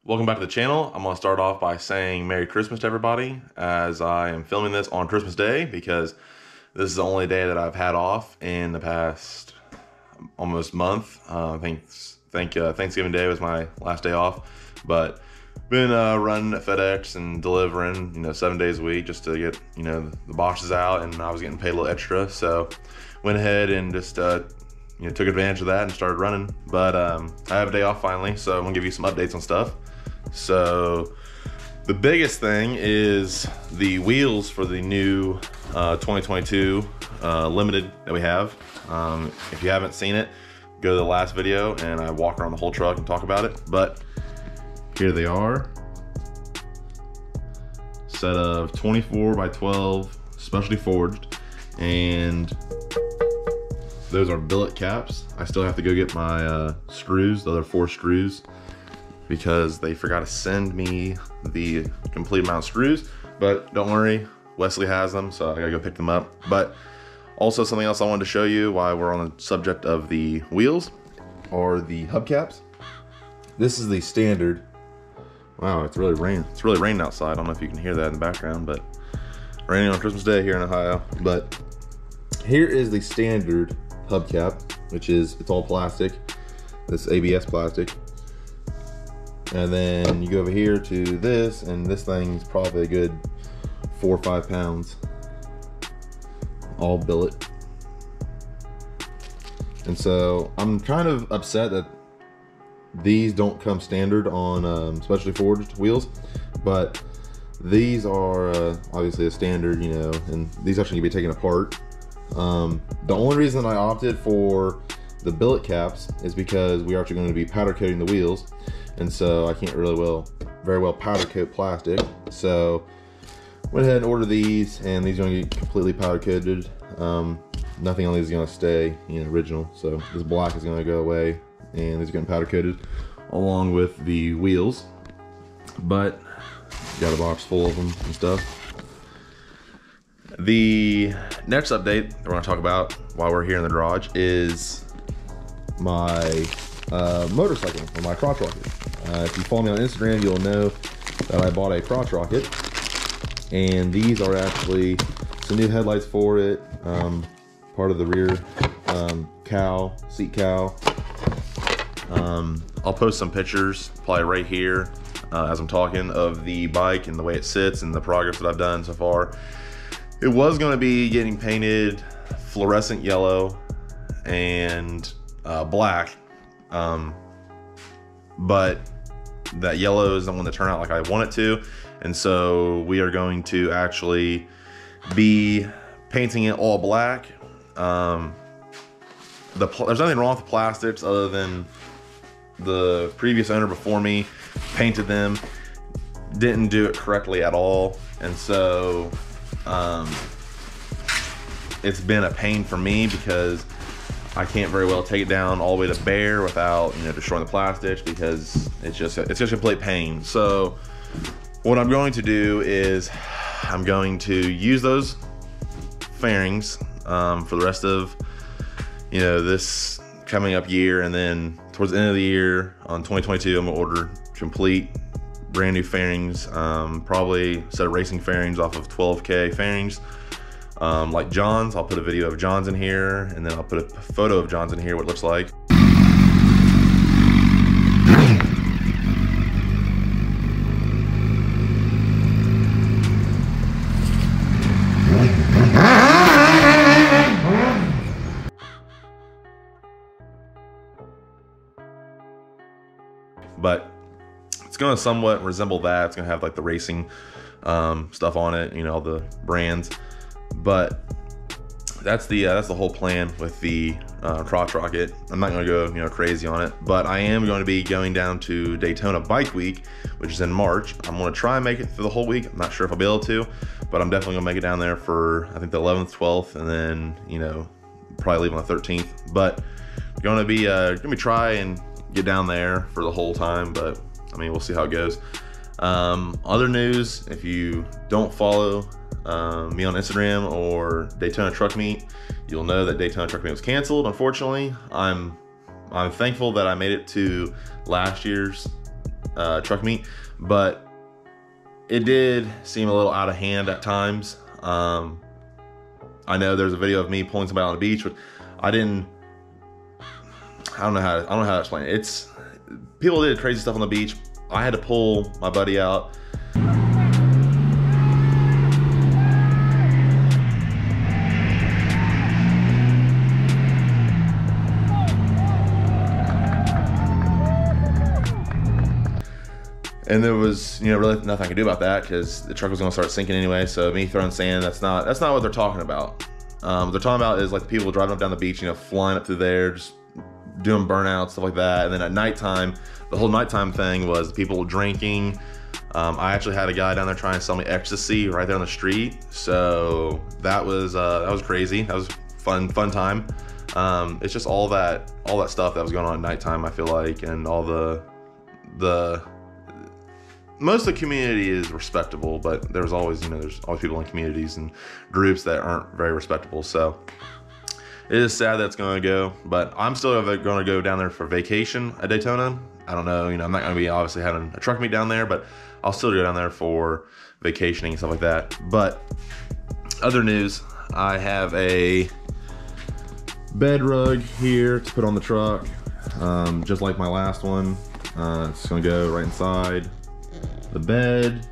Welcome back to the channel. I'm going to start off by saying Merry Christmas to everybody, as I am filming this on Christmas Day because this is the only day that I've had off in the past almost month. I think Thanksgiving Day was my last day off, but been running at FedEx and delivering 7 days a week just to get the boxes out, and I was getting paid a little extra, so went ahead and just took advantage of that and started running. But I have a day off finally, so I'm gonna give you some updates on stuff. So the biggest thing is the wheels for the new 2022 Limited that we have. If you haven't seen it, go to the last video and I walk around the whole truck and talk about it. But here they are. Set of 24 by 12 specialty forged, and those are billet caps. I still have to go get my screws, the other 4 screws, because they forgot to send me the complete amount of screws. But don't worry, Wesley has them, so I gotta go pick them up. But also something else I wanted to show you while we're on the subject of the wheels are the hubcaps. This is the standard. Wow, it's really raining outside. I don't know if you can hear that in the background, but raining on Christmas Day here in Ohio. But here is the standard hubcap, which is, it's all plastic. This ABS plastic. And then you go over here to this, and this thing's probably a good 4 or 5 pounds. All billet. And so I'm kind of upset that these don't come standard on specialty forged wheels, but these are obviously a standard, and these actually need to be taken apart. The only reason I opted for the billet caps is because we are actually going to be powder coating the wheels, and so I can't very well powder coat plastic. So went ahead and ordered these, and these are going to get completely powder coated. Nothing on these is going to stay original, so this black is going to go away, and these are getting powder coated along with the wheels. But got a box full of them and stuff. The next update that we're going to talk about while we're here in the garage is my motorcycle, or my crotch rocket. If you follow me on Instagram, you'll know that I bought a crotch rocket, and these are actually some new headlights for it, part of the rear seat cowl. I'll post some pictures probably right here as I'm talking of the bike and the way it sits and the progress that I've done so far. It was going to be getting painted fluorescent yellow and black, but that yellow isn't going to turn out like I want it to, and so we are going to actually be painting it all black. There's nothing wrong with the plastics other than the previous owner before me painted them, didn't do it correctly at all, and so it's been a pain for me because I can't very well take it down all the way to bare without destroying the plastics, because it's just a complete pain. So what I'm going to do is I'm going to use those fairings for the rest of this coming up year, and then towards the end of the year on 2022 I'm gonna order complete brand new fairings, probably a set of racing fairings off of 12K fairings, like John's. I'll put a video of John's in here, and then I'll put a photo of John's in here, what it looks like. But it's going to somewhat resemble that. It's going to have like the racing stuff on it, all the brands. But that's the whole plan with the crotch rocket. I'm not going to go crazy on it, but I am going to be going down to Daytona Bike Week, which is in March. I'm going to try and make it for the whole week. I'm not sure if I'll be able to, but I'm definitely going to make it down there for I think the 11th, 12th, and then probably leave on the 13th. But going to be try and get down there for the whole time, but I mean, we'll see how it goes. Other news, if you don't follow me on Instagram or Daytona Truck Meet, you'll know that Daytona Truck Meet was canceled, unfortunately. I'm thankful that I made it to last year's truck meet, but it did seem a little out of hand at times. I know there's a video of me pulling somebody on the beach, but I don't know how to explain it. People did crazy stuff on the beach. I had to pull my buddy out. And there was, really nothing I could do about that because the truck was gonna start sinking anyway. So me throwing sand, that's not what they're talking about. What they're talking about is like the people driving up down the beach, flying up through there, just doing burnouts, stuff like that. And then at nighttime, the whole nighttime thing was people drinking. I actually had a guy down there trying to sell me ecstasy right there on the street. So that was crazy. That was fun time. It's just all that stuff that was going on at nighttime, I feel like, and all the most of the community is respectable, but there's always, there's always people in communities and groups that aren't very respectable. So it is sad that it's going to go, but I'm still going to go down there for vacation at Daytona. I don't know, I'm not going to be obviously having a truck meet down there, but I'll still go down there for vacationing and stuff like that. But other news, I have a BedRug here to put on the truck, just like my last one. It's going to go right inside the bed.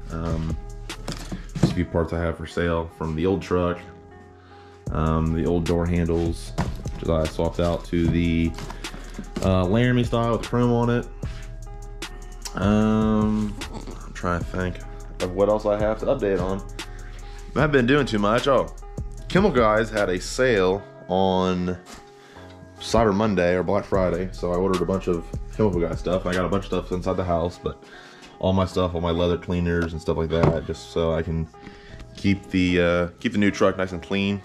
Just a few parts I have for sale from the old truck. The old door handles, which I swapped out to the Laramie style with chrome on it. I'm trying to think of what else I have to update on. I haven't been doing too much. Oh, Chemical Guys had a sale on Cyber Monday or Black Friday, so I ordered a bunch of Chemical Guys stuff. I got a bunch of stuff inside the house, but all my stuff, all my leather cleaners and stuff like that, just so I can keep the new truck nice and clean.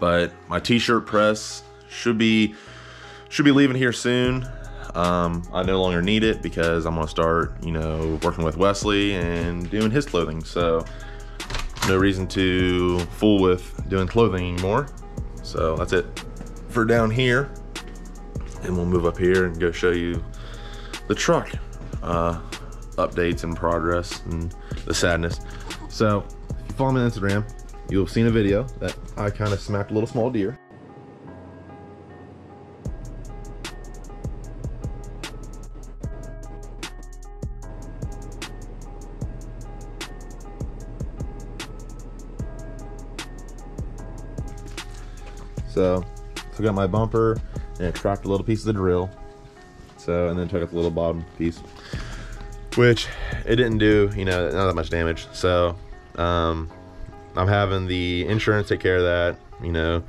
But my t-shirt press should be leaving here soon. I no longer need it because I'm gonna start, working with Wesley and doing his clothing. So no reason to fool with doing clothing anymore. So that's it for down here. And we'll move up here and go show you the truck updates and progress and the sadness. So if you follow me on Instagram, you'll have seen a video that I kind of smacked a little small deer. So took out my bumper and it tracked a little piece of the drill. So, and then took out the little bottom piece, which it didn't do, not that much damage. So I'm having the insurance take care of that, new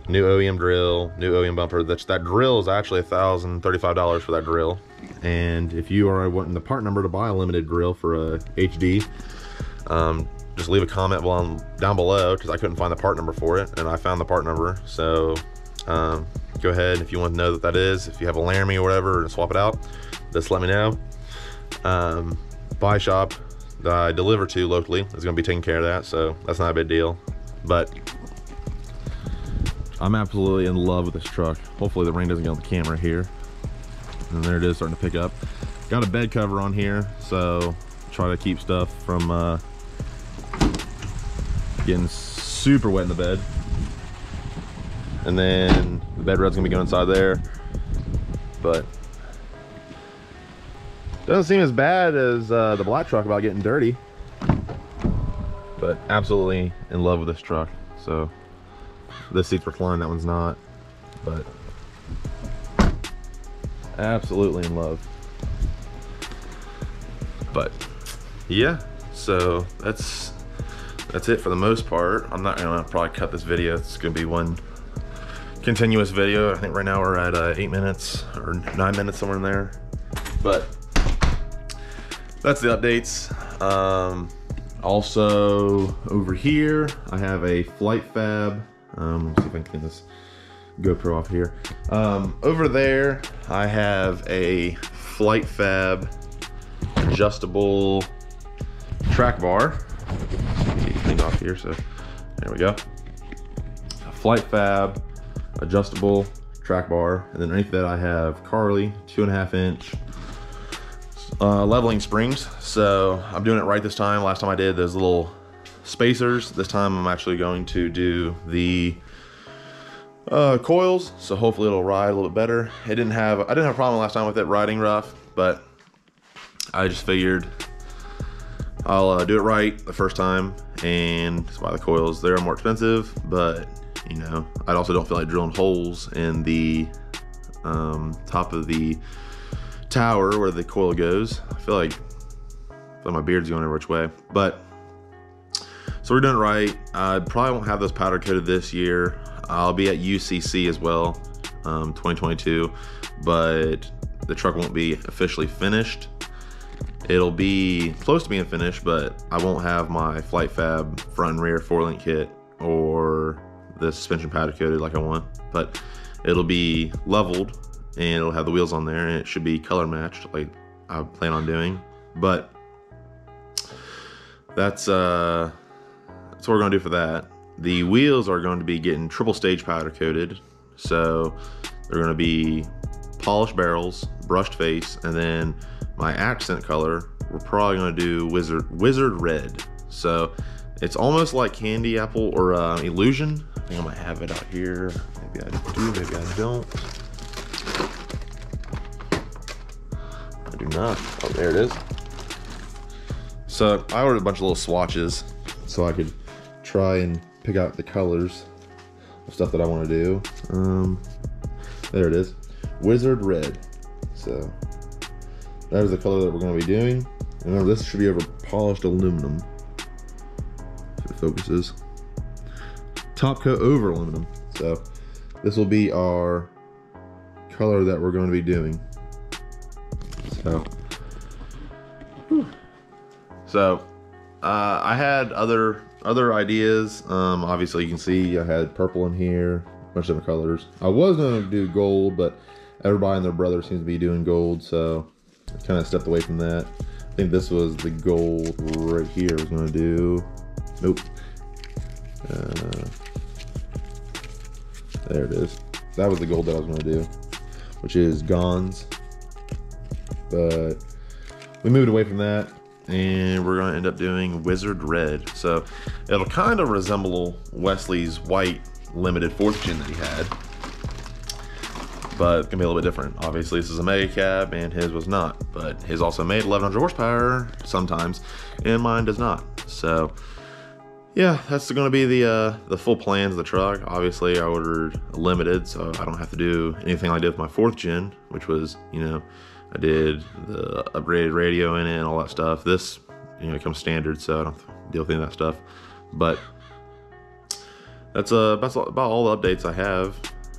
OEM drill, new OEM bumper. That drill is actually $1,035 for that drill. And if you are wanting the part number to buy a limited drill for a HD, just leave a comment down below, because I couldn't find the part number for it, and I found the part number. So go ahead if you want to know what that is. If you have a Laramie or whatever and swap it out, just let me know. Buy shop that I deliver to locally is going to be taking care of that, so that's not a big deal. But I'm absolutely in love with this truck. Hopefully the rain doesn't get on the camera here. And there it is, starting to pick up. Got a bed cover on here, so try to keep stuff from getting super wet in the bed. And then the bed rug's gonna be going inside there, but doesn't seem as bad as the black truck about getting dirty. But absolutely in love with this truck. So this seat's reclined, that one's not, but absolutely in love. But yeah, so that's it for the most part. I'm not gonna probably cut this video. It's gonna be one continuous video. I think right now we're at 8 minutes or 9 minutes, somewhere in there. But that's the updates. Also over here I have a FlightFAB. Let me see if I can clean this GoPro off here. Over there I have a FlightFAB adjustable track bar. Get cleaned off here, so there we go. A FlightFAB adjustable track bar, and then underneath that I have Carli 2.5 inch leveling springs. So I'm doing it right this time. Last time I did those little spacers. This time I'm actually going to do the coils, so hopefully it'll ride a little bit better. I didn't have a problem last time with it riding rough, but I just figured I'll do it right the first time, and that's why the coils, they're more expensive, but you know, I also don't feel like drilling holes in the top of the tower where the coil goes. I feel like my beard's going every which way, but so we're doing it right. I probably won't have those powder coated this year. I'll be at UCC as well, 2022, but the truck won't be officially finished. It'll be close to being finished, but I won't have my FlightFAB front and rear 4-link kit or the suspension powder coated like I want, but it'll be leveled and it'll have the wheels on there, and it should be color matched like I plan on doing. But that's what we're gonna do for that. The wheels are going to be getting triple stage powder coated, so they're going to be polished barrels, brushed face, and then my accent color, we're probably going to do wizard red. So it's almost like candy apple or illusion. I think I might have it out here. Maybe I do, maybe I don't. I do not. Oh, there it is. So I ordered a bunch of little swatches so I could try and pick out the colors of stuff that I want to do. There it is, wizard red. So that is the color that we're going to be doing. And remember, this should be over polished aluminum. If it focuses, top coat over aluminum. So this will be our color that we're going to be doing. So I had other ideas. Obviously you can see I had purple in here, a bunch of different colors. I was going to do gold, but everybody and their brother seems to be doing gold, so I kind of stepped away from that. I think this was the gold right here I was going to do. Nope. There it is. That was the gold that I was going to do, which is Gon's. But we moved away from that, and we're going to end up doing wizard red. So it'll kind of resemble Wesley's white limited 4th gen that he had, but it's gonna be a little bit different. Obviously this is a Megacab and his was not, but his also made 1100 horsepower sometimes and mine does not. So yeah, that's gonna be the full plans of the truck. Obviously I ordered a limited, so I don't have to do anything like I did with my 4th gen, which was, you know, I did the upgraded radio in it and all that stuff. This, you know, it comes standard, so I don't have to deal with any of that stuff. But that's about all the updates I have.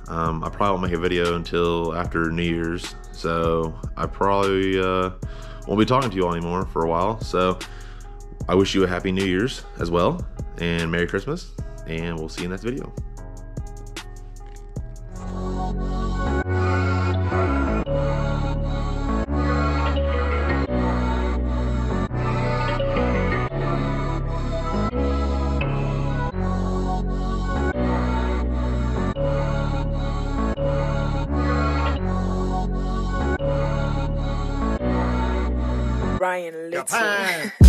I probably won't make a video until after New Year's, so I probably won't be talking to you all anymore for a while. So I wish you a happy New Year's as well, and Merry Christmas, and we'll see you in the next video. Ryan, let's